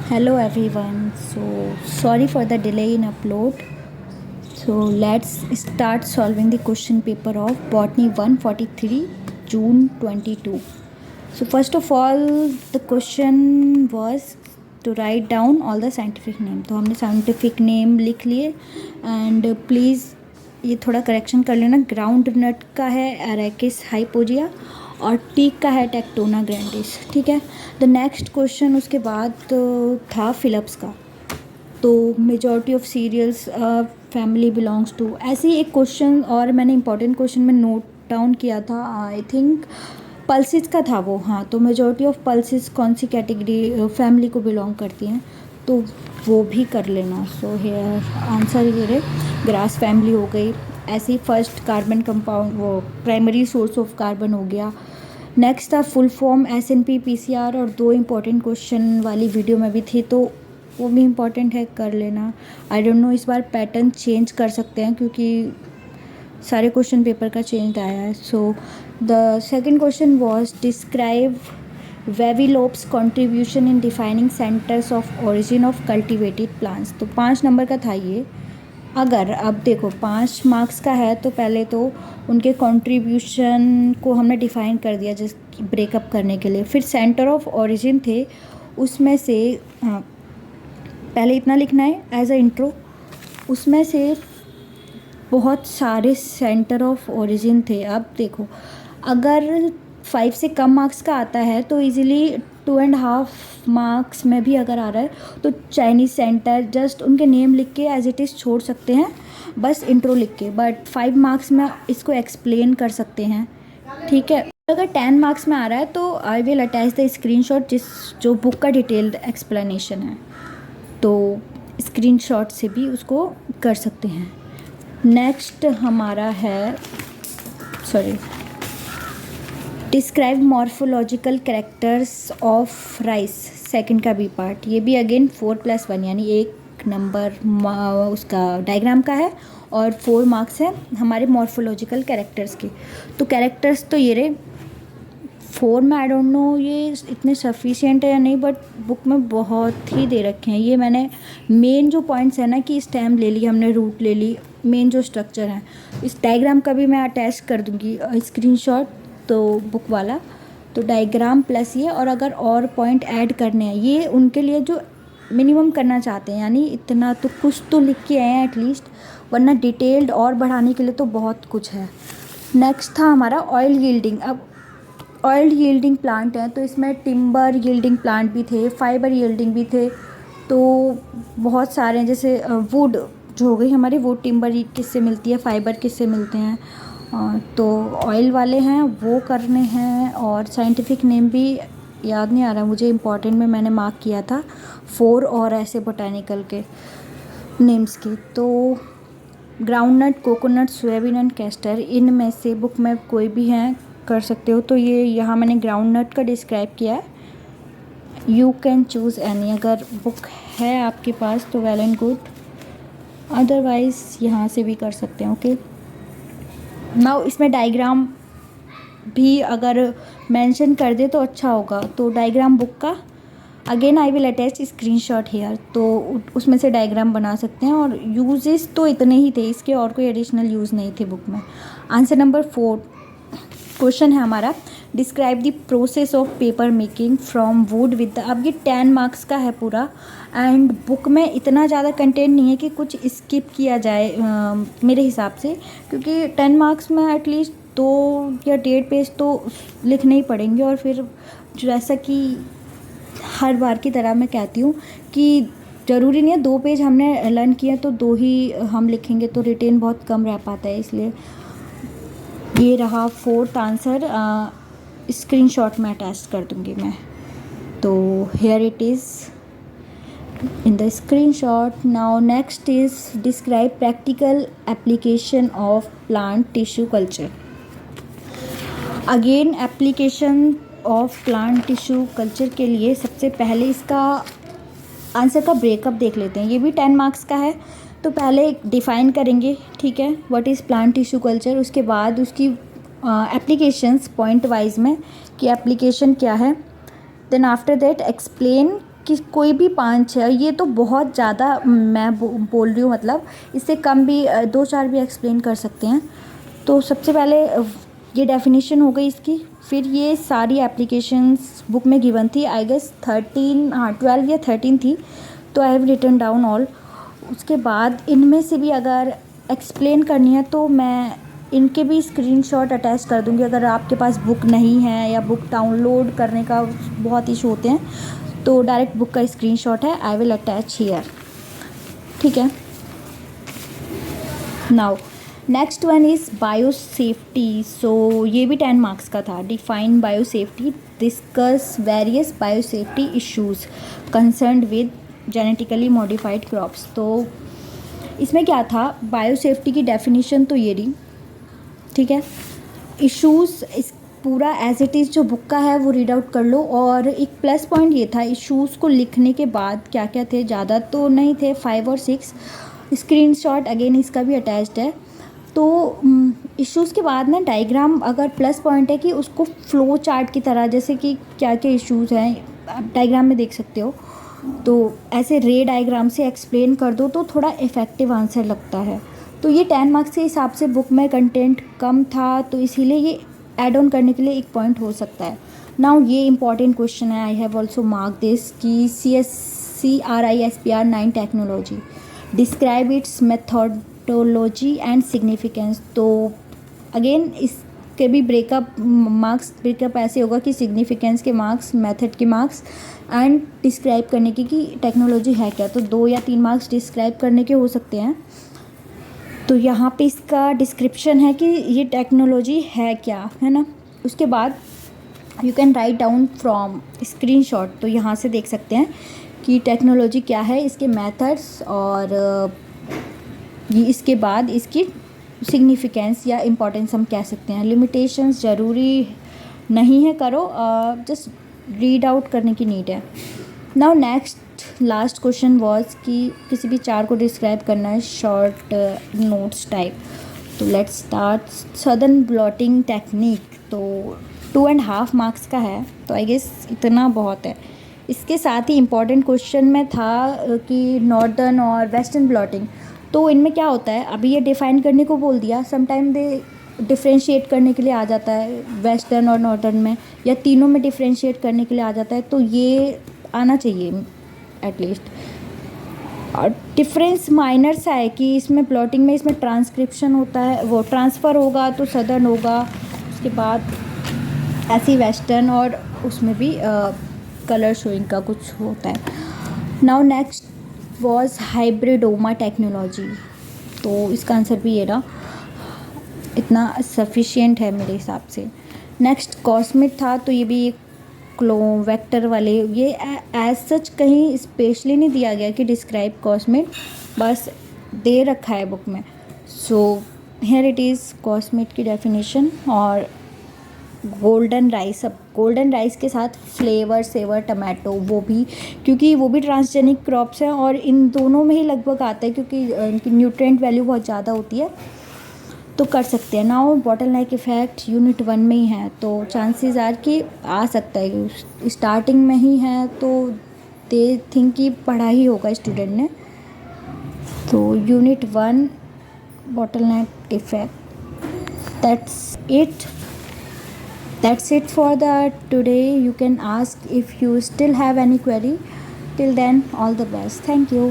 Hello everyone. So sorry for the delay in upload. So let's start solving the question paper of Botany 143 June 22. So first of all the question was to write down all the scientific name. तो हमने scientific name लिख लिए and please ये थोड़ा correction कर लेना. Ground नट का है एरेकिस हाइपोजिया और टीक का है टेक्टोना ग्रैंडिस. ठीक है. द नेक्स्ट क्वेश्चन उसके बाद था फिलिप्स का. तो majority of cereals family belongs to, ऐसे ही एक क्वेश्चन और मैंने इंपॉर्टेंट क्वेश्चन में नोट डाउन किया था. आई थिंक पल्सिस का था वो. हाँ, तो मेजॉरिटी ऑफ पल्सिस कौन सी कैटेगरी फैमिली को बिलोंग करती हैं, तो वो भी कर लेना. सो हेयर आंसर ये ग्रास फैमिली हो गई. ऐसे ही फर्स्ट कार्बन कंपाउंड वो प्राइमरी सोर्स ऑफ कार्बन हो गया. नेक्स्ट था फुल फॉर्म SNP PCR और दो इंपॉर्टेंट क्वेश्चन वाली वीडियो में भी थी, तो वो भी इम्पॉर्टेंट है, कर लेना. आई डोंट नो इस बार पैटर्न चेंज कर सकते हैं क्योंकि सारे क्वेश्चन पेपर का चेंज आया है. So the second question was describe Vavilov's contribution in defining centres of origin of cultivated plants. तो 5 नंबर का था ये. अगर अब देखो 5 मार्क्स का है तो पहले तो उनके कंट्रीब्यूशन को हमने डिफ़ाइन कर दिया जिस ब्रेकअप करने के लिए. फिर सेंटर ऑफ ओरिजिन थे, उसमें से पहले इतना लिखना है एज अ इंट्रो. उसमें से बहुत सारे सेंटर ऑफ ओरिजिन थे. अब देखो अगर 5 से कम मार्क्स का आता है तो इजीली 2.5 मार्क्स में भी अगर आ रहा है तो चाइनीज़ सेंटर जस्ट उनके नेम लिख के एज इट इज़ छोड़ सकते हैं, बस इंट्रो लिख के. बट 5 मार्क्स में इसको एक्सप्लेन कर सकते हैं. ठीक है. अगर 10 मार्क्स में आ रहा है तो आई विल अटैच द स्क्रीनशॉट जो बुक का डिटेल्ड एक्सप्लेनेशन है, तो स्क्रीनशॉट से भी उसको कर सकते हैं. नेक्स्ट हमारा है describe morphological characters of rice, second का बी पार्ट. ये भी अगेन 4+1 यानी 1 नंबर उसका डायग्राम का है और 4 मार्क्स है हमारे मॉर्फोलॉजिकल कैरेक्टर्स के. तो कैरेक्टर्स तो ये रहे 4 में. आई डोंट नो ये इतने सफिशिएंट है या नहीं, बट बुक में बहुत ही दे रखे हैं. ये मैंने मेन जो पॉइंट्स है ना कि स्टेम ले ली हमने, रूट ले ली, मेन जो स्ट्रक्चर है. इस डायग्राम का भी मैं अटैच कर दूँगी स्क्रीनशॉट, तो बुक वाला. तो डायग्राम प्लस ये, और अगर और पॉइंट ऐड करने हैं ये उनके लिए जो मिनिमम करना चाहते हैं, यानी इतना तो कुछ तो लिख के आए हैं एटलीस्ट, वरना डिटेल्ड और बढ़ाने के लिए तो बहुत कुछ है. नेक्स्ट था हमारा ऑयल यील्डिंग. अब ऑयल यील्डिंग प्लांट है तो इसमें टिम्बर यील्डिंग प्लांट भी थे, फाइबर यील्डिंग भी थे. तो बहुत सारे हैं, जैसे वुड जो हो गई हमारी, वुड टिम्बर किससे मिलती है, फाइबर किससे मिलते हैं, तो ऑयल वाले हैं वो करने हैं. और साइंटिफिक नेम भी याद नहीं आ रहा मुझे, इम्पॉर्टेंट में मैंने मार्क किया था 4 और ऐसे बोटानिकल के नेम्स के. तो groundnut, coconut, soybean and castor, इनमें से बुक में कोई भी हैं कर सकते हो. तो ये यहाँ मैंने ग्राउंडनट का डिस्क्राइब किया है. You can choose any. अगर बुक है आपके पास तो वेल एंड गुड, अदरवाइज़ यहाँ से भी कर सकते हैं. ओके. नाउ इसमें डायग्राम भी अगर मेंशन कर दे तो अच्छा होगा. तो डायग्राम बुक का again I will attach screenshot here, तो उसमें से डायग्राम बना सकते हैं. और यूजेस तो इतने ही थे, इसके और कोई एडिशनल यूज़ नहीं थे बुक में. आंसर नंबर 4 क्वेश्चन है हमारा describe the process of paper making from would with the. अब ये 10 मार्क्स का है पूरा, एंड बुक में इतना ज़्यादा कंटेंट नहीं है कि कुछ स्किप किया जाए मेरे हिसाब से, क्योंकि 10 मार्क्स में एटलीस्ट 2 या 1.5 पेज तो लिखने ही पड़ेंगे. और फिर जैसा कि हर बार की तरह मैं कहती हूँ कि ज़रूरी नहीं है 2 पेज हमने लर्न किए तो 2 ही हम लिखेंगे, तो रिटेन बहुत कम रह पाता है. इसलिए ये रहा 4th आंसर. स्क्रीनशॉट में अटैच कर दूँगी मैं. तो here it is in the screenshot. Now next is describe practical application of plant tissue culture. Again application of plant tissue culture के लिए सबसे पहले इसका आंसर का ब्रेकअप देख लेते हैं. ये भी 10 मार्क्स का है, तो पहले डिफ़ाइन करेंगे. ठीक है, what is plant tissue culture. उसके बाद उसकी एप्लीकेशंस पॉइंट वाइज में कि एप्लीकेशन क्या है. देन आफ्टर दैट एक्सप्लेन कि कोई भी 5-6, ये तो बहुत ज़्यादा मैं बोल रही हूँ, मतलब इससे कम भी 2-4 भी एक्सप्लेन कर सकते हैं। तो सबसे पहले ये डेफिनेशन हो गई इसकी, फिर ये सारी एप्लीकेशंस बुक में गिवन थी, आई गेस 12 या 13 थी, तो I have written down all. उसके बाद इनमें से भी अगर एक्सप्लेन करनी है तो मैं इनके भी स्क्रीनशॉट अटैच कर दूँगी, अगर आपके पास बुक नहीं है या बुक डाउनलोड करने का बहुत इशू होते हैं तो डायरेक्ट बुक का स्क्रीनशॉट है, आई विल अटैच हियर, ठीक है। Now next one is biosafety. So ये भी 10 मार्क्स का था। Define biosafety, discuss various biosafety issues concerned with genetically modified crops. तो इसमें क्या था, बायो सेफ्टी की डेफिनेशन तो ये रही, ठीक है। इशूज़ इस पूरा एज इट इज़ जो बुक का है वो रीड आउट कर लो। और एक प्लस पॉइंट ये था, इशूज़ को लिखने के बाद क्या क्या थे, ज़्यादा तो नहीं थे, 5 और 6। स्क्रीनशॉट अगेन इसका भी अटैच्ड है। तो इश्यूज़ के बाद ना डायग्राम, अगर प्लस पॉइंट है कि उसको फ्लो चार्ट की तरह, जैसे कि क्या क्या इश्यूज़ हैं आप डायग्राम में देख सकते हो, तो ऐसे रे डायग्राम से एक्सप्लेन कर दो तो थोड़ा इफ़ेक्टिव आंसर लगता है। तो ये 10 मार्क्स के हिसाब से बुक में कंटेंट कम था, तो इसीलिए ये ऐड ऑन करने के लिए एक पॉइंट हो सकता है। नाउ ये इंपॉर्टेंट क्वेश्चन है, I have also mark this, कि CRISPR 9 technology, describe it's methodology and significance. तो अगेन इसके भी ब्रेकअप ऐसे होगा कि सिग्निफिकेंस के मार्क्स, मेथड के मार्क्स एंड डिस्क्राइब करने की कि टेक्नोलॉजी है क्या। तो 2 या 3 मार्क्स डिस्क्राइब करने के हो सकते हैं। तो यहाँ पे इसका डिस्क्रिप्शन है कि ये टेक्नोलॉजी है क्या, है ना। उसके बाद you can write down from screenshot, तो यहाँ से देख सकते हैं कि टेक्नोलॉजी क्या है, इसके मेथड्स, और ये इसके बाद इसकी सिग्निफिकेंस या इम्पोर्टेंस हम कह सकते हैं। लिमिटेशंस ज़रूरी नहीं है करो, जस्ट रीड आउट करने की नीड है। Now next last question was कि किसी भी 4 को डिस्क्राइब करना है शॉर्ट नोट्स टाइप। तो let's start. Southern blotting technique, तो 2.5 मार्क्स का है, तो आई गेस इतना बहुत है। इसके साथ ही इम्पॉर्टेंट क्वेश्चन में था कि नॉर्दर्न और वेस्टर्न ब्लॉटिंग, तो इनमें क्या होता है, अभी ये डिफ़ाइन करने को बोल दिया, समटाइम दे डिफ्रेंशिएट करने के लिए आ जाता है वेस्टर्न और नॉर्दर्न में, या तीनों में डिफ्रेंशिएट करने के लिए आ जाता है, तो ये आना चाहिए एटलीस्ट। और डिफरेंस माइनर सा है कि इसमें प्लॉटिंग में इसमें ट्रांसक्रिप्शन होता है, वो ट्रांसफ़र होगा तो सदर्न होगा, उसके बाद ऐसी वेस्टर्न, और उसमें भी कलर शोइंग का कुछ होता है। Now next was hybridoma technology, तो इसका आंसर भी ये रहा, इतना सफिशिएंट है मेरे हिसाब से। नेक्स्ट कॉस्मिड था, तो ये भी एक क्लो वेक्टर वाले, ये एज सच कहीं स्पेशली नहीं दिया गया कि डिस्क्राइब कॉस्मिड, बस दे रखा है बुक में। So here it is cosmid की डेफिनेशन। और गोल्डन राइस, अब गोल्डन राइस के साथ फ्लेवर सेवर टमाटो, वो भी क्योंकि वो भी ट्रांसजेनिक क्रॉप्स हैं और इन दोनों में ही लगभग आता है, क्योंकि इनकी न्यूट्रिएंट वैल्यू बहुत ज़्यादा होती है, तो कर सकते हैं। नाउ बॉटलनेक इफ़ेक्ट यूनिट 1 में ही है, तो चांसेस आर कि आ सकता है, स्टार्टिंग में ही है, तो दे थिंक कि पढ़ा ही होगा स्टूडेंट ने। तो unit 1 bottleneck effect, that's it for the today. You can ask if you still have any query. Till then, all the best. Thank you.